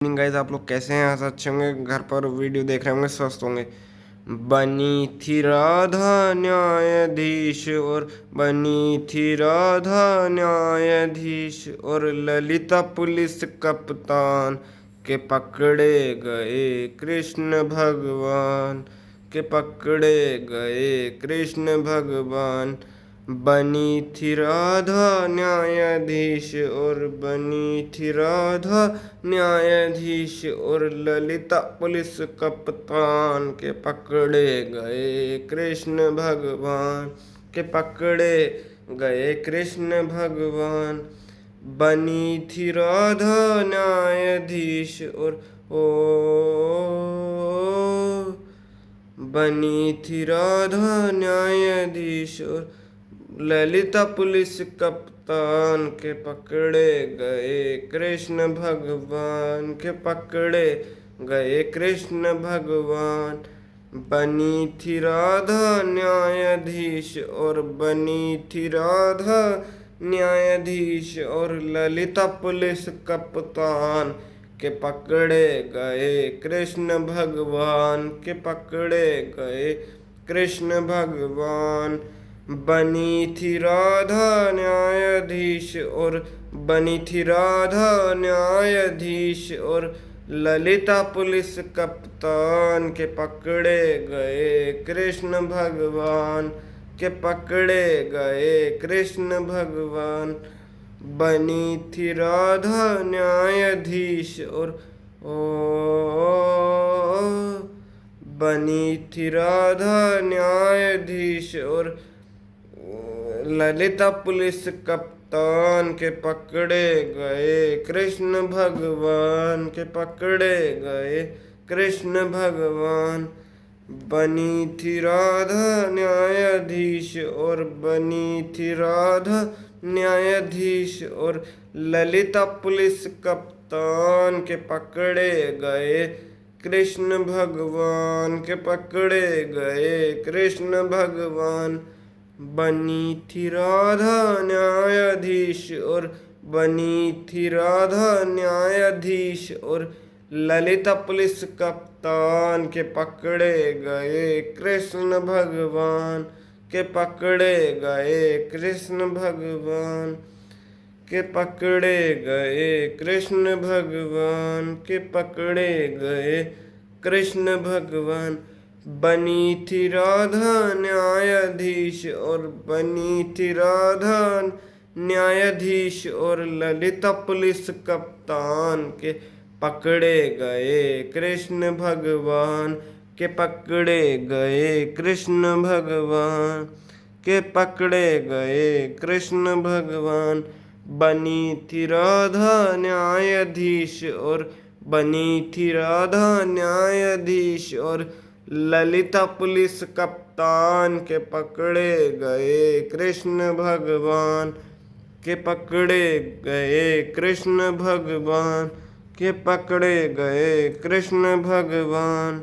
Guys, आप लोग कैसे हैं? आज अच्छे होंगे, घर पर वीडियो देख रहे होंगे, स्वस्थ होंगे। बनी थी राधा न्यायाधीश और बनी थी राधा न्यायाधीश और ललिता पुलिस कप्तान के पकड़े गए कृष्ण भगवान के पकड़े गए कृष्ण भगवान। बनी थी राधा न्यायाधीश और बनी थी राधा न्यायाधीश और ललिता पुलिस कप्तान के पकड़े गए कृष्ण भगवान के पकड़े गए कृष्ण भगवान। बनी थी राधा न्यायाधीश और ओ बनी थी राधा न्यायाधीश और ललिता पुलिस कप्तान के पकड़े गए कृष्ण भगवान के पकड़े गए कृष्ण भगवान। बनी थी राधा न्यायाधीश और बनी थी राधा न्यायाधीश और ललिता पुलिस कप्तान के पकड़े गए कृष्ण भगवान के पकड़े गए कृष्ण भगवान। बनी थी राधा न्यायाधीश और बनी थी राधा न्यायाधीश और ललिता पुलिस कप्तान के पकड़े गए कृष्ण भगवान के पकड़े गए कृष्ण भगवान। बनी थी राधा न्यायाधीश और बनी थी राधा न्यायाधीश और ललिता पुलिस कप्तान के पकड़े गए कृष्ण भगवान के पकड़े गए कृष्ण भगवान। बनी थी राधा न्यायाधीश और बनी थी राधा न्यायाधीश और ललिता पुलिस कप्तान के पकड़े गए कृष्ण भगवान के पकड़े गए कृष्ण भगवान। बनी थी राधा न्यायाधीश और बनी थी राधा न्यायाधीश और ललिता पुलिस कप्तान के पकड़े गए कृष्ण भगवान के पकड़े गए कृष्ण भगवान के पकड़े गए कृष्ण भगवान के पकड़े गए कृष्ण भगवान। बनी थी राधा न्यायाधीश और बनी थी राधा न्यायाधीश और ललिता पुलिस कप्तान के पकड़े गए कृष्ण भगवान के पकड़े गए कृष्ण भगवान के पकड़े गए कृष्ण भगवान। बनी थी राधा न्यायाधीश और बनी थी राधा न्यायाधीश और ललिता पुलिस कप्तान के पकड़े गए कृष्ण भगवान के पकड़े गए कृष्ण भगवान के पकड़े गए कृष्ण भगवान।